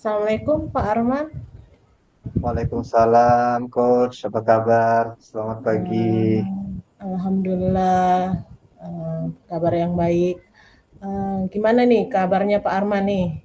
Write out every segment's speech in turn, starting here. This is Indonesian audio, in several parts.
Assalamualaikum Pak Arman. Waalaikumsalam, Coach. Apa kabar? Selamat pagi. Alhamdulillah, kabar yang baik. Gimana nih kabarnya Pak Arman nih?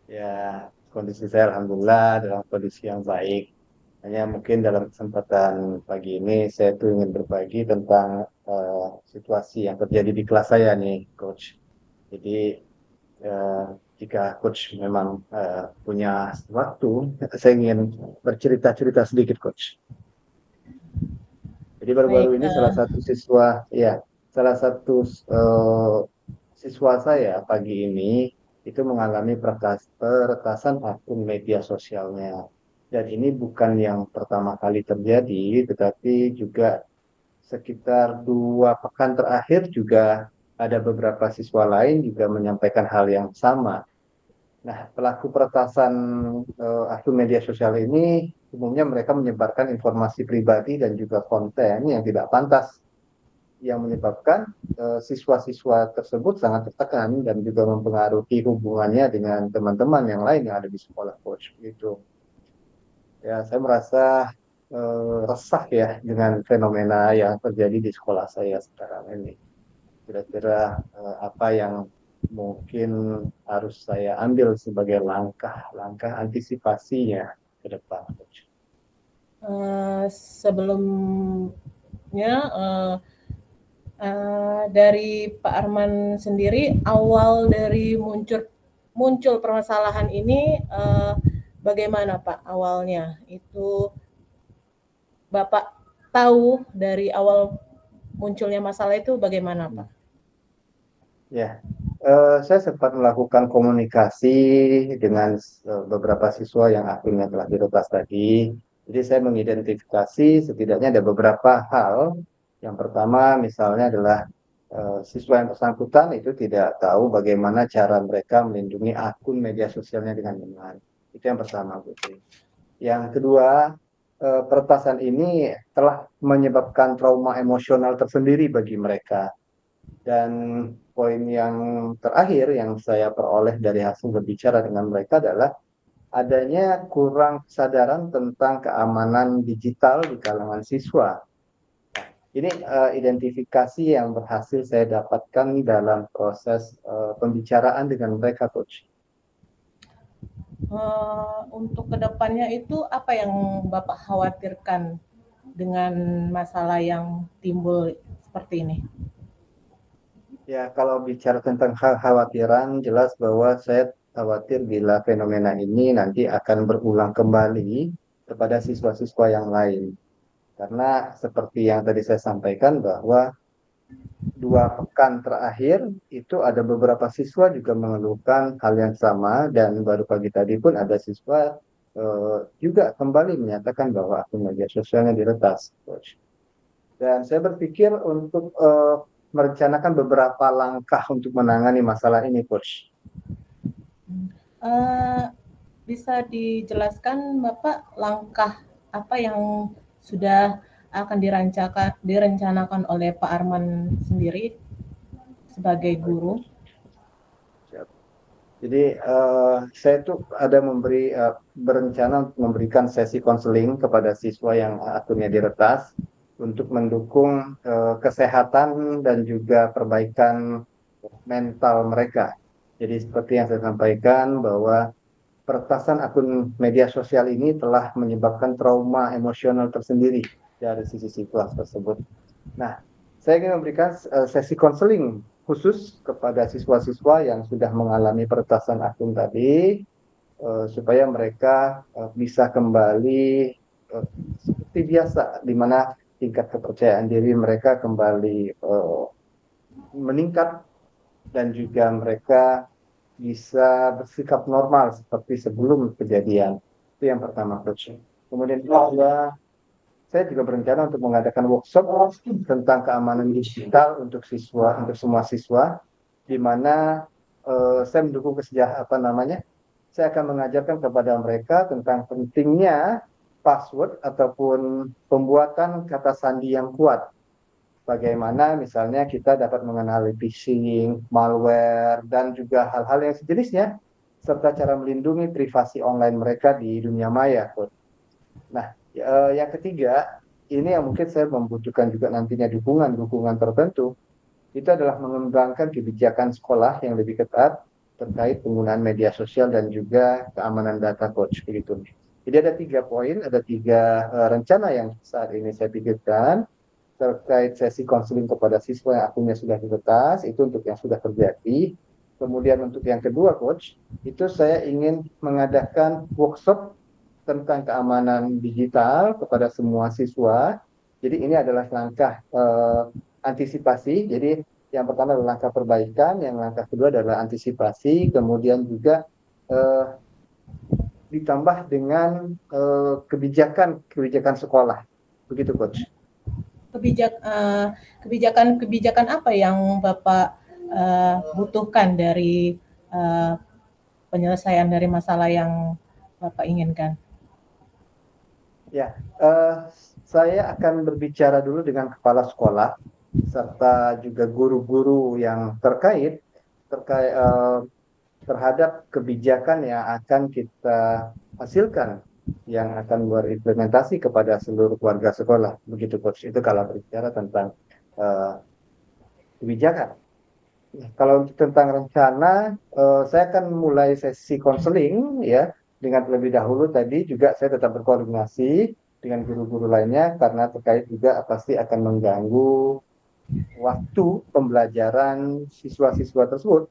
Ya, kondisi saya alhamdulillah dalam kondisi yang baik. Hanya mungkin dalam kesempatan pagi ini saya tuh ingin berbagi tentang situasi yang terjadi di kelas saya nih, Coach. Jadi eh, jika Coach memang punya waktu, saya ingin bercerita-cerita sedikit, Coach. Jadi baru-baru Baik, ini salah satu eh, siswa saya pagi ini itu mengalami peretasan akun media sosialnya. Dan ini bukan yang pertama kali terjadi, tetapi juga sekitar 2 pekan terakhir juga ada beberapa siswa lain juga menyampaikan hal yang sama. Nah, pelaku peretasan akun media sosial ini umumnya mereka menyebarkan informasi pribadi dan juga konten yang tidak pantas yang menyebabkan siswa-siswa tersebut sangat tertekan dan juga mempengaruhi hubungannya dengan teman-teman yang lain yang ada di sekolah, Coach. Gitu. Ya, saya merasa resah ya dengan fenomena yang terjadi di sekolah saya sekarang ini. Kira-kira apa yang mungkin harus saya ambil sebagai langkah-langkah antisipasinya ke depan, Coach. Sebelumnya dari Pak Arman sendiri, awal dari muncul muncul permasalahan ini bagaimana Pak awalnya? Itu Bapak tahu dari awal munculnya masalah itu bagaimana Pak? Ya, saya sempat melakukan komunikasi dengan beberapa siswa yang akhirnya telah diretas tadi. Jadi saya mengidentifikasi setidaknya ada beberapa hal. Yang pertama misalnya adalah siswa yang bersangkutan itu tidak tahu bagaimana cara mereka melindungi akun media sosialnya dengan benar. Itu yang pertama, Putri. Yang kedua, peretasan ini telah menyebabkan trauma emosional tersendiri bagi mereka. Dan poin yang terakhir yang saya peroleh dari hasil berbicara dengan mereka adalah adanya kurang kesadaran tentang keamanan digital di kalangan siswa. Ini identifikasi yang berhasil saya dapatkan dalam proses pembicaraan dengan mereka, Coach. Untuk kedepannya itu apa yang Bapak khawatirkan dengan masalah yang timbul seperti ini? Ya, kalau bicara tentang kekhawatiran, jelas bahwa saya khawatir bila fenomena ini nanti akan berulang kembali kepada siswa-siswa yang lain. Karena seperti yang tadi saya sampaikan bahwa 2 pekan terakhir itu ada beberapa siswa juga mengeluhkan hal yang sama dan baru pagi tadi pun ada siswa juga kembali menyatakan bahwa akun media sosialnya diretas, Coach. Dan saya berpikir untuk merencanakan beberapa langkah untuk menangani masalah ini, Coach. Eh, Bisa dijelaskan Bapak langkah apa yang sudah akan direncanakan oleh Pak Arman sendiri sebagai guru? Siap. Jadi saya tuh ada berencana untuk memberikan sesi konseling kepada siswa yang akunnya diretas untuk mendukung kesehatan dan juga perbaikan mental mereka. Jadi seperti yang saya sampaikan bahwa peretasan akun media sosial ini telah menyebabkan trauma emosional tersendiri dari sisi siswa tersebut. Nah, saya ingin memberikan sesi konseling khusus kepada siswa-siswa yang sudah mengalami peretasan akun tadi, supaya mereka bisa kembali seperti biasa, di mana tingkat kepercayaan diri mereka kembali meningkat dan juga mereka bisa bersikap normal seperti sebelum kejadian. Itu yang pertama, Coach. Kemudian kedua, saya juga berencana untuk mengadakan workshop tentang keamanan digital untuk siswa, untuk semua siswa, di mana saya mendukung apa namanya, saya akan mengajarkan kepada mereka tentang pentingnya password ataupun pembuatan kata sandi yang kuat. Bagaimana misalnya kita dapat mengenali phishing, malware, dan juga hal-hal yang sejenisnya serta cara melindungi privasi online mereka di dunia maya, Coach. Nah, yang ketiga, ini yang mungkin saya membutuhkan juga nantinya dukungan-dukungan tertentu, itu adalah mengembangkan kebijakan sekolah yang lebih ketat terkait penggunaan media sosial dan juga keamanan data, Coach, begitu. Jadi ada 3 poin, ada 3 rencana yang saat ini saya pikirkan terkait sesi konseling kepada siswa yang akunnya sudah diretas, itu untuk yang sudah terjadi. Kemudian untuk yang kedua, Coach, itu saya ingin mengadakan workshop tentang keamanan digital kepada semua siswa. Jadi ini adalah langkah antisipasi. Jadi yang pertama adalah langkah perbaikan, yang langkah kedua adalah antisipasi, kemudian juga eh, ditambah dengan kebijakan sekolah. Begitu, Coach. Kebijakan-kebijakan apa yang Bapak butuhkan dari uh, penyelesaian dari masalah yang Bapak inginkan? Ya, saya akan berbicara dulu dengan kepala sekolah serta juga guru-guru yang terkait terhadap kebijakan yang akan kita hasilkan yang akan berimplementasi kepada seluruh warga sekolah. Begitu, Coach. Itu kalau berbicara tentang eh, kebijakan. Nah, kalau untuk tentang rencana, saya akan mulai sesi konseling ya dengan terlebih dahulu tadi juga saya tetap berkoordinasi dengan guru-guru lainnya karena terkait juga pasti akan mengganggu waktu pembelajaran siswa-siswa tersebut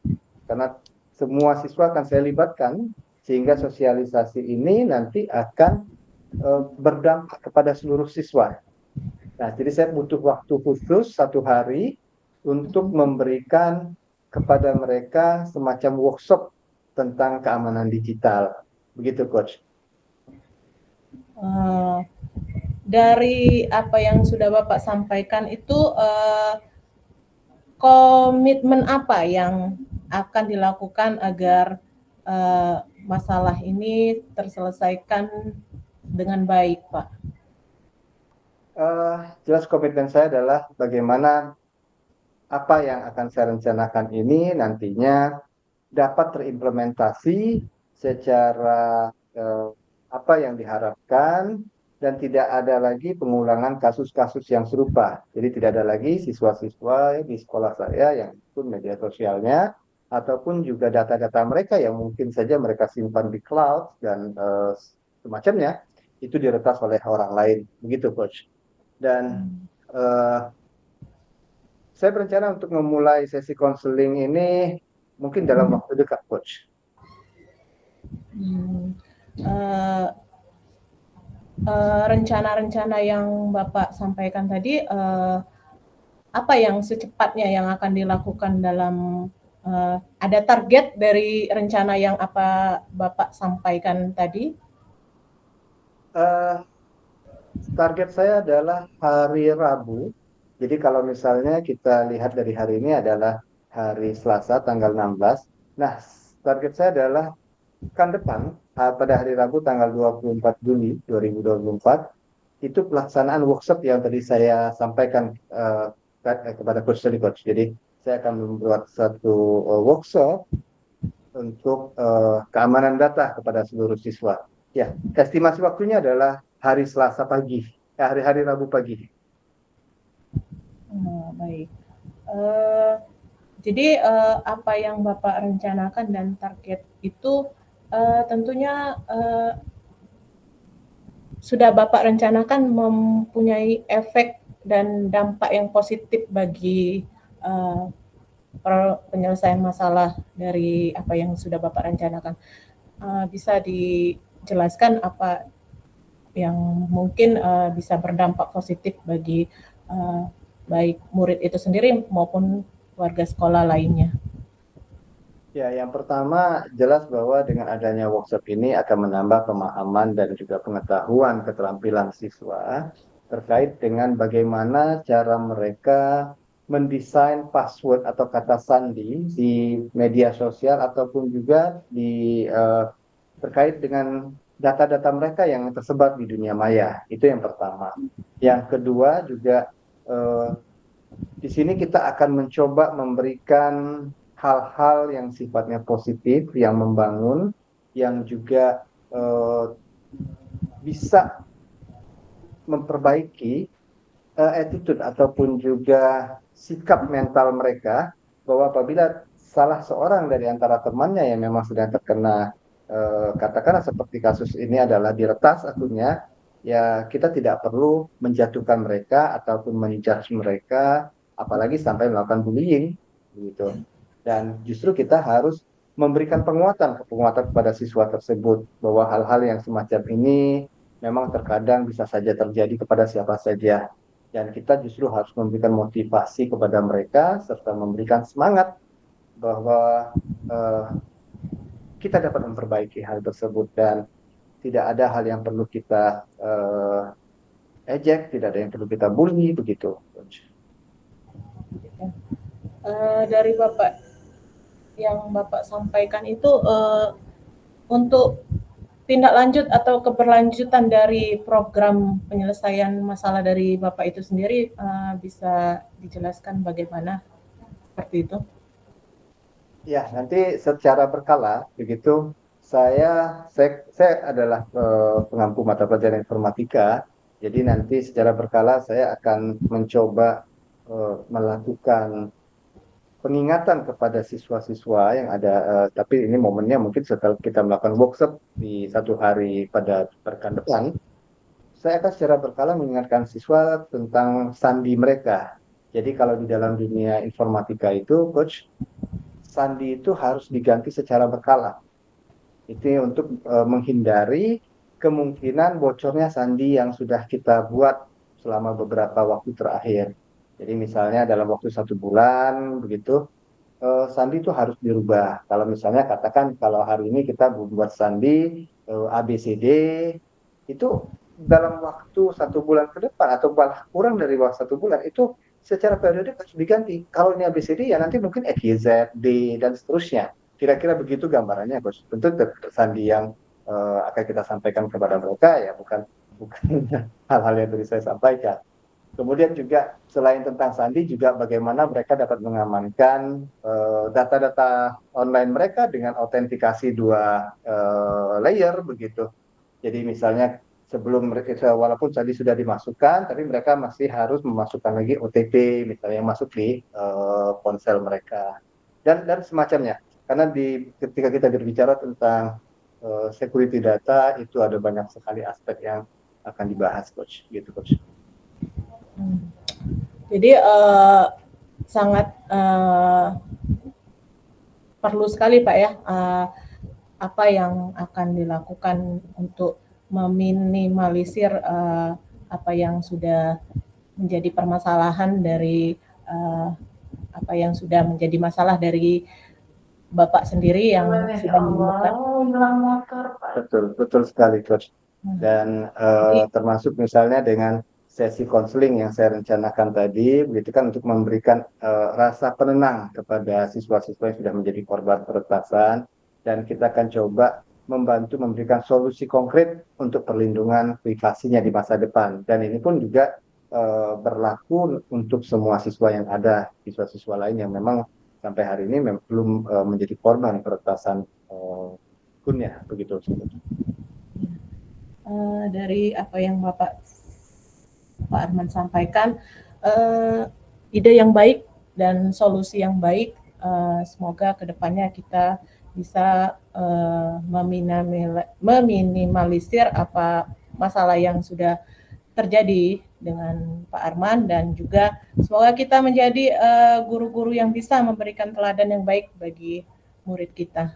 karena semua siswa akan saya libatkan sehingga sosialisasi ini nanti akan berdampak kepada seluruh siswa. Nah, jadi saya butuh waktu khusus 1 hari untuk memberikan kepada mereka semacam workshop tentang keamanan digital. Begitu, Coach. Uh, dari apa yang sudah Bapak sampaikan itu komitmen apa yang akan dilakukan agar masalah ini terselesaikan dengan baik, Pak? Jelas komitmen saya adalah bagaimana apa yang akan saya rencanakan ini nantinya dapat terimplementasi secara apa yang diharapkan dan tidak ada lagi pengulangan kasus-kasus yang serupa. Jadi tidak ada lagi siswa-siswa di sekolah saya yang pun media sosialnya ataupun juga data-data mereka yang mungkin saja mereka simpan di cloud dan semacamnya itu diretas oleh orang lain. Begitu, Coach. Dan uh, saya berencana untuk memulai sesi konseling ini mungkin dalam waktu dekat, Coach. Hmm. Uh, rencana-rencana yang Bapak sampaikan tadi, apa yang secepatnya yang akan dilakukan dalam ada target dari rencana yang apa Bapak sampaikan tadi? Uh, Target saya adalah hari Rabu. Jadi kalau misalnya kita lihat dari hari ini adalah hari Selasa tanggal 16. Nah, target saya adalah pekan depan pada hari Rabu tanggal 24 Juli 2024 itu pelaksanaan workshop yang tadi saya sampaikan kepada Coach tadi, Coach. Jadi saya akan membuat satu workshop untuk keamanan data kepada seluruh siswa. Ya, estimasi waktunya adalah hari Selasa pagi, hari Rabu pagi. Baik. Jadi apa yang Bapak rencanakan dan target itu tentunya sudah Bapak rencanakan mempunyai efek dan dampak yang positif bagi uh, penyelesaian masalah dari apa yang sudah Bapak rencanakan. Bisa dijelaskan apa yang mungkin bisa berdampak positif bagi baik murid itu sendiri maupun warga sekolah lainnya. Ya, yang pertama jelas bahwa dengan adanya workshop ini akan menambah pemahaman dan juga pengetahuan keterampilan siswa terkait dengan bagaimana cara mereka mendesain password atau kata sandi di media sosial ataupun juga terkait dengan data-data mereka yang tersebar di dunia maya. Itu yang pertama. Yang kedua juga di sini kita akan mencoba memberikan hal-hal yang sifatnya positif, yang membangun, yang juga bisa memperbaiki attitude ataupun juga sikap mental mereka, bahwa apabila salah seorang dari antara temannya yang memang sedang terkena katakanlah seperti kasus ini adalah diretas akunnya, ya kita tidak perlu menjatuhkan mereka ataupun menjudge mereka, apalagi sampai melakukan bullying gitu. Dan justru kita harus memberikan penguatan kepada siswa tersebut, bahwa hal-hal yang semacam ini memang terkadang bisa saja terjadi kepada siapa saja, dan kita justru harus memberikan motivasi kepada mereka serta memberikan semangat bahwa uh, kita dapat memperbaiki hal tersebut, dan tidak ada hal yang perlu kita ejek, tidak ada yang perlu kita bully begitu. Dari Bapak yang Bapak sampaikan itu untuk tindak lanjut atau keberlanjutan dari program penyelesaian masalah dari Bapak itu sendiri, bisa dijelaskan bagaimana seperti itu? Ya, nanti secara berkala begitu. Saya adalah pengampu mata pelajaran informatika. Jadi nanti secara berkala saya akan mencoba melakukan pengingatan kepada siswa-siswa yang ada, tapi ini momennya mungkin setelah kita melakukan workshop di satu hari pada pekan depan. Saya akan secara berkala mengingatkan siswa tentang sandi mereka. Jadi kalau di dalam dunia informatika itu, coach, sandi itu harus diganti secara berkala. Itu untuk menghindari kemungkinan bocornya sandi yang sudah kita buat selama beberapa waktu terakhir. Jadi misalnya dalam waktu 1 bulan begitu, sandi itu harus dirubah. Kalau misalnya katakan kalau hari ini kita membuat sandi ABCD, itu dalam waktu 1 bulan ke depan atau malah kurang dari waktu 1 bulan itu secara periodik harus diganti. Kalau ini ABCD ya nanti mungkin XYZ, D dan seterusnya. Kira-kira begitu gambarannya, Coach. Tentu sandi yang akan kita sampaikan kepada mereka ya bukan bukan hal-hal yang tadi saya sampaikan. Kemudian juga selain tentang sandi juga bagaimana mereka dapat mengamankan data-data online mereka dengan autentikasi 2 layer begitu. Jadi misalnya sebelum mereka, walaupun sandi sudah dimasukkan, tapi mereka masih harus memasukkan lagi OTP misalnya yang masuk di ponsel mereka dan semacamnya. Karena ketika kita berbicara tentang security data itu ada banyak sekali aspek yang akan dibahas, coach. Gitu, coach. Jadi sangat perlu sekali Pak ya, apa yang akan dilakukan untuk meminimalisir apa yang sudah menjadi permasalahan dari apa yang sudah menjadi masalah dari Bapak sendiri yang sudah menemukan. Betul sekali, coach. Dan termasuk misalnya dengan sesi konseling yang saya rencanakan tadi, begitu kan untuk memberikan rasa penenang kepada siswa-siswa yang sudah menjadi korban peretasan, dan kita akan coba membantu memberikan solusi konkret untuk perlindungan privasinya di masa depan. Dan ini pun juga berlaku untuk semua siswa yang ada, siswa-siswa lain yang memang sampai hari ini belum menjadi korban peretasan akunnya, begitu. Dari apa yang Pak Arman sampaikan, ide yang baik dan solusi yang baik. Semoga kedepannya kita bisa meminimalisir apa masalah yang sudah terjadi dengan Pak Arman, dan juga semoga kita menjadi guru-guru yang bisa memberikan teladan yang baik bagi murid kita.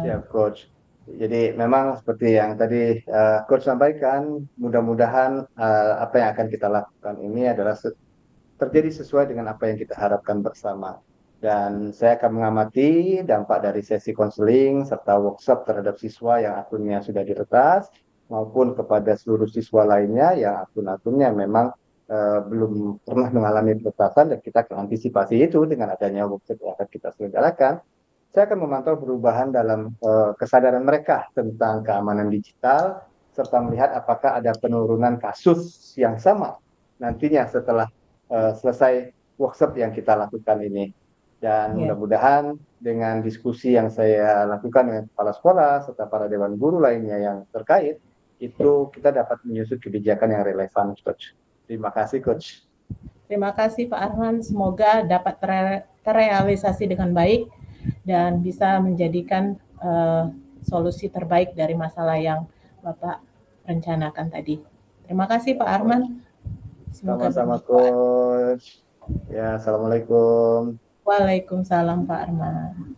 Siap, Coach. Jadi memang seperti yang tadi Coach sampaikan, mudah-mudahan apa yang akan kita lakukan ini adalah terjadi sesuai dengan apa yang kita harapkan bersama. Dan saya akan mengamati dampak dari sesi konseling serta workshop terhadap siswa yang akunnya sudah diretas, maupun kepada seluruh siswa lainnya yang akun-akunnya memang belum pernah mengalami peretasan, dan kita akan antisipasi itu dengan adanya workshop yang akan kita selenggarakan. Saya akan memantau perubahan dalam kesadaran mereka tentang keamanan digital, serta melihat apakah ada penurunan kasus yang sama nantinya setelah selesai workshop yang kita lakukan ini. Dan Iya. mudah-mudahan dengan diskusi yang saya lakukan dengan kepala sekolah serta para dewan guru lainnya yang terkait, itu kita dapat menyusun kebijakan yang relevan, Coach. Terima kasih, Coach. Terima kasih Pak Arman, semoga dapat terrealisasi dengan baik dan bisa menjadikan solusi terbaik dari masalah yang Bapak rencanakan tadi. Terima kasih Pak Arman, semoga Sama-sama, bermanfaat. Coach. Ya, Assalamualaikum. Waalaikumsalam Pak Arman.